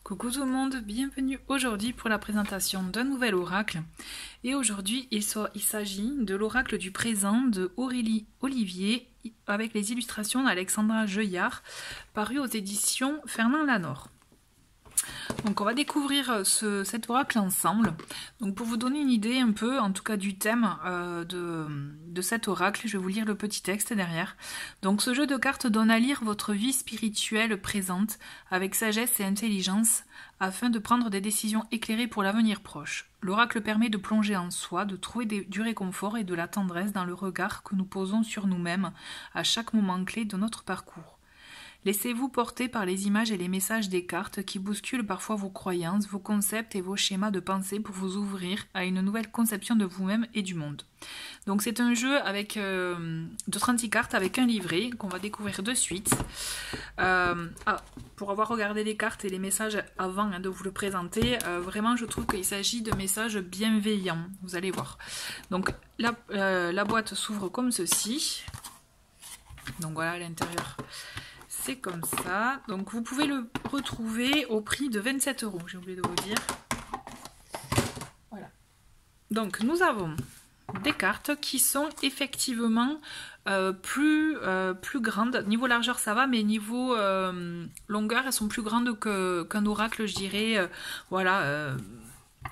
Coucou tout le monde, bienvenue aujourd'hui pour la présentation d'un nouvel oracle. Et aujourd'hui, il s'agit de l'oracle du présent de Aurélie Olivier avec les illustrations d'Alexandra Jeuillard, paru aux éditions Fernand Lanor. Donc on va découvrir cet oracle ensemble. Donc pour vous donner une idée un peu, en tout cas du thème de cet oracle, je vais vous lire le petit texte derrière. Donc ce jeu de cartes donne à lire votre vie spirituelle présente avec sagesse et intelligence afin de prendre des décisions éclairées pour l'avenir proche. L'oracle permet de plonger en soi, de trouver du réconfort et de la tendresse dans le regard que nous posons sur nous-mêmes à chaque moment clé de notre parcours. Laissez-vous porter par les images et les messages des cartes qui bousculent parfois vos croyances, vos concepts et vos schémas de pensée pour vous ouvrir à une nouvelle conception de vous-même et du monde. Donc c'est un jeu avec de 36 cartes avec un livret qu'on va découvrir de suite. Pour avoir regardé les cartes et les messages avant de vous le présenter, vraiment je trouve qu'il s'agit de messages bienveillants, vous allez voir. Donc la boîte s'ouvre comme ceci. Donc voilà à l'intérieur. C'est comme ça, donc vous pouvez le retrouver au prix de 27 €, j'ai oublié de vous dire. Voilà. Donc nous avons des cartes qui sont effectivement plus grandes. Niveau largeur ça va, mais niveau longueur elles sont plus grandes qu'un oracle, je dirais,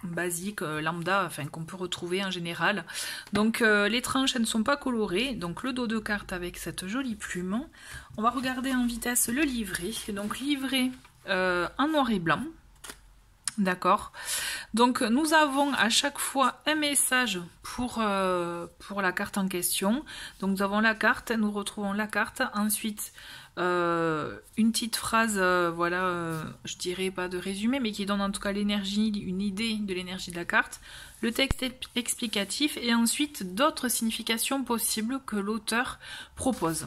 basique, lambda, enfin qu'on peut retrouver en général. Donc les tranches elles ne sont pas colorées, donc le dos de carte avec cette jolie plume. On va regarder en vitesse le livret, donc livret en noir et blanc, d'accord. Donc nous avons à chaque fois un message pour la carte en question. Donc nous avons la carte, nous retrouvons la carte, ensuite une petite phrase, je dirais pas de résumé, mais qui donne en tout cas l'énergie, une idée de l'énergie de la carte, le texte explicatif et ensuite d'autres significations possibles que l'auteur propose.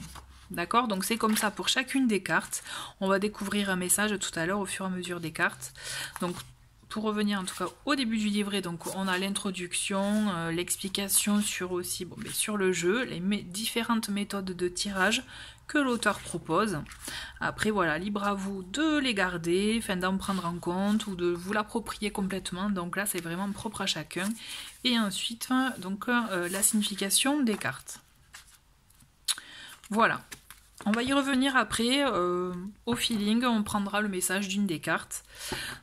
D'accord, donc c'est comme ça pour chacune des cartes. On va découvrir un message tout à l'heure au fur et à mesure des cartes. Donc pour revenir en tout cas au début du livret, donc on a l'introduction, l'explication sur le jeu, les différentes méthodes de tirage que l'auteur propose. Après voilà, libre à vous de les garder, enfin d'en prendre en compte ou de vous l'approprier complètement. Donc là c'est vraiment propre à chacun. Et ensuite donc la signification des cartes. Voilà. On va y revenir après, au feeling, on prendra le message d'une des cartes.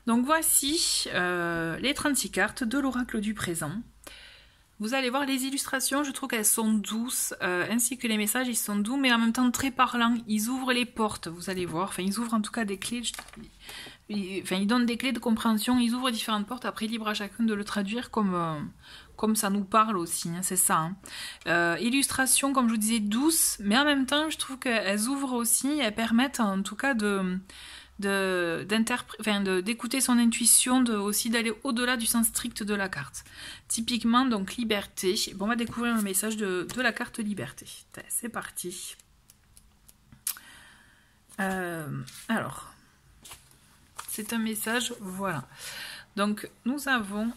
Donc voici les 36 cartes de l'oracle du présent. Vous allez voir les illustrations, je trouve qu'elles sont douces, ainsi que les messages, ils sont doux, mais en même temps très parlants. Ils ouvrent les portes, vous allez voir, enfin ils ouvrent en tout cas des clés, ils donnent des clés de compréhension, ils ouvrent différentes portes, après libre à chacun de le traduire comme ça nous parle aussi, hein, c'est ça. Hein. Illustration, comme je vous disais, douce, mais en même temps, je trouve qu'elles ouvrent aussi, elles permettent en tout cas d'écouter son intuition, aussi d'aller au-delà du sens strict de la carte. Typiquement, donc liberté. Bon, on va découvrir le message de la carte liberté. C'est parti. Alors, c'est un message, voilà. Donc, nous avons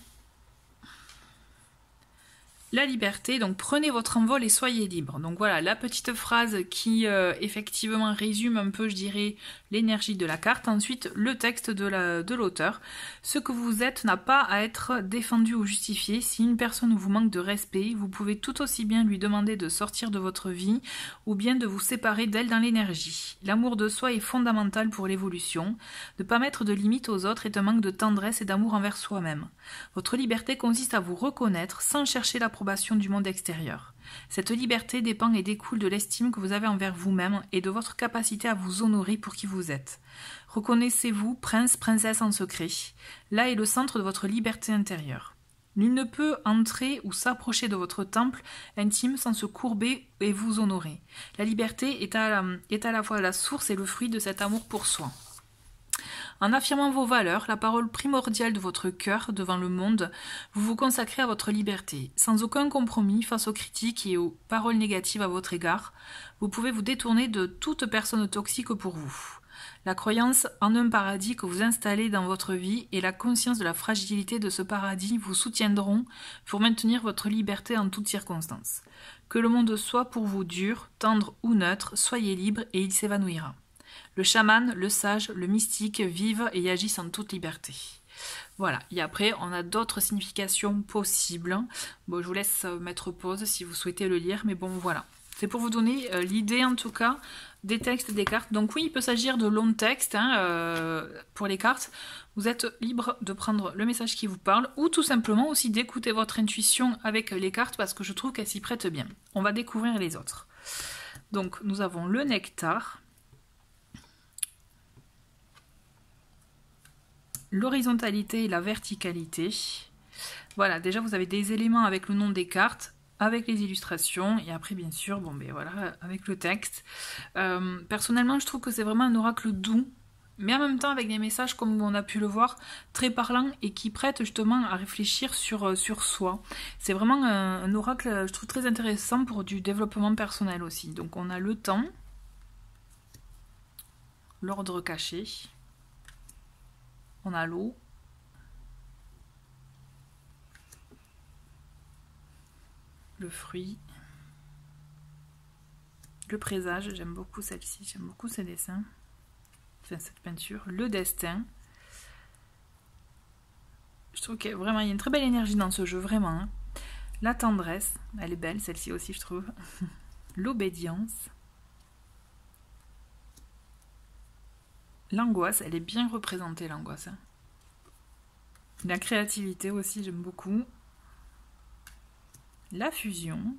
la liberté, donc prenez votre envol et soyez libre. Donc voilà, la petite phrase qui effectivement résume un peu, je dirais, l'énergie de la carte. Ensuite, le texte de l'auteur. Ce que vous êtes n'a pas à être défendu ou justifié. Si une personne vous manque de respect, vous pouvez tout aussi bien lui demander de sortir de votre vie ou bien de vous séparer d'elle dans l'énergie. L'amour de soi est fondamental pour l'évolution. Ne pas mettre de limites aux autres est un manque de tendresse et d'amour envers soi-même. Votre liberté consiste à vous reconnaître sans chercher l'approbation du monde extérieur. Cette liberté dépend et découle de l'estime que vous avez envers vous-même et de votre capacité à vous honorer pour qui vous êtes. Reconnaissez-vous prince, princesse en secret. Là est le centre de votre liberté intérieure. Nul ne peut entrer ou s'approcher de votre temple intime sans se courber et vous honorer. La liberté est à la fois la source et le fruit de cet amour pour soi. En affirmant vos valeurs, la parole primordiale de votre cœur devant le monde, vous vous consacrez à votre liberté. Sans aucun compromis face aux critiques et aux paroles négatives à votre égard, vous pouvez vous détourner de toute personne toxique pour vous. La croyance en un paradis que vous installez dans votre vie et la conscience de la fragilité de ce paradis vous soutiendront pour maintenir votre liberté en toutes circonstances. Que le monde soit pour vous dur, tendre ou neutre, soyez libre et il s'évanouira. le chaman, le sage, le mystique vivent et agissent en toute liberté. Voilà, et après on a d'autres significations possibles. Bon, je vous laisse mettre pause si vous souhaitez le lire, mais bon voilà. C'est pour vous donner l'idée en tout cas des textes des cartes. Donc oui, il peut s'agir de longs textes pour les cartes. Vous êtes libre de prendre le message qui vous parle ou tout simplement aussi d'écouter votre intuition avec les cartes parce que je trouve qu'elles s'y prêtent bien. On va découvrir les autres. Donc nous avons le nectar, l'horizontalité et la verticalité. Voilà, déjà vous avez des éléments avec le nom des cartes, avec les illustrations, et après bien sûr, bon ben voilà, avec le texte. Personnellement, je trouve que c'est vraiment un oracle doux, mais en même temps avec des messages, comme on a pu le voir, très parlants et qui prêtent justement à réfléchir sur soi. C'est vraiment un oracle, je trouve, très intéressant pour du développement personnel aussi. Donc on a le temps, l'ordre caché, on a l'eau, le fruit, le présage, j'aime beaucoup celle-ci, j'aime beaucoup ces dessins, enfin cette peinture, le destin. Je trouve que vraiment il y a une très belle énergie dans ce jeu, vraiment. Hein. La tendresse, elle est belle celle-ci aussi je trouve. L'obédience. L'angoisse, elle est bien représentée l'angoisse. Hein. La créativité aussi, j'aime beaucoup. La fusion.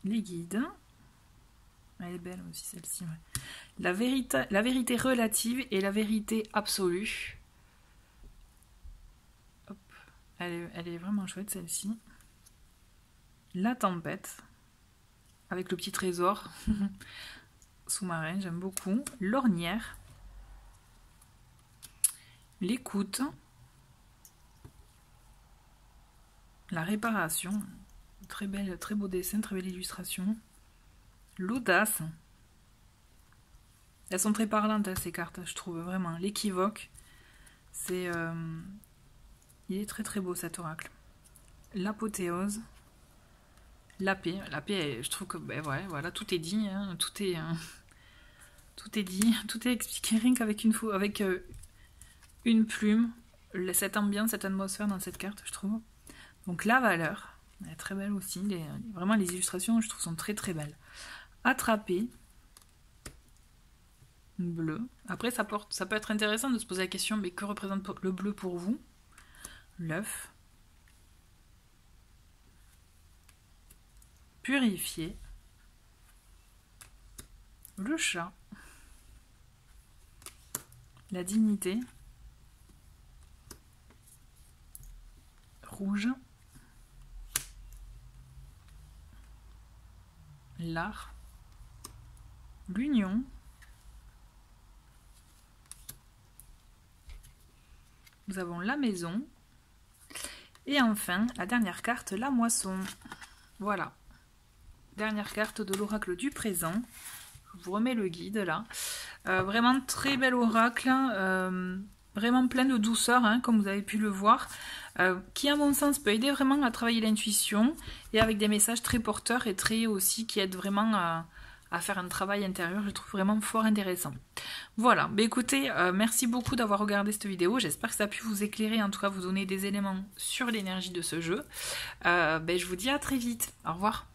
Les guides. Elle est belle aussi celle-ci. Ouais. La vérité relative et la vérité absolue. Hop. Elle est vraiment chouette celle-ci. La tempête. Avec le petit trésor. Sous-marin, j'aime beaucoup. L'ornière. L'écoute. La réparation. Très beau dessin, très belle illustration. L'audace. Elles sont très parlantes, hein, ces cartes, je trouve, vraiment. L'équivoque. Il est très très beau cet oracle. L'apothéose. La paix. La paix, je trouve que ben ouais, voilà, tout est dit. Hein, tout est dit. Tout est expliqué rien qu'avec une plume. Cette ambiance, cette atmosphère dans cette carte, je trouve. Donc la valeur. Elle est très belle aussi. Vraiment, les illustrations, je trouve, sont très très belles. Attraper. Bleu. Après, ça peut être intéressant de se poser la question, mais que représente le bleu pour vous? L'œuf. Purifier. Le chat. La dignité. Rouge. L'art. L'union. Nous avons la maison. Et enfin, la dernière carte, la moisson. Voilà. Dernière carte de l'oracle du présent. Je vous remets le guide là. Vraiment très bel oracle. Vraiment plein de douceur, hein, comme vous avez pu le voir. Qui à mon sens peut aider vraiment à travailler l'intuition. Et avec des messages très porteurs et très aussi qui aident vraiment à faire un travail intérieur. Je le trouve vraiment fort intéressant. Voilà, bah écoutez, merci beaucoup d'avoir regardé cette vidéo. J'espère que ça a pu vous éclairer, en tout cas vous donner des éléments sur l'énergie de ce jeu. Je vous dis à très vite. Au revoir.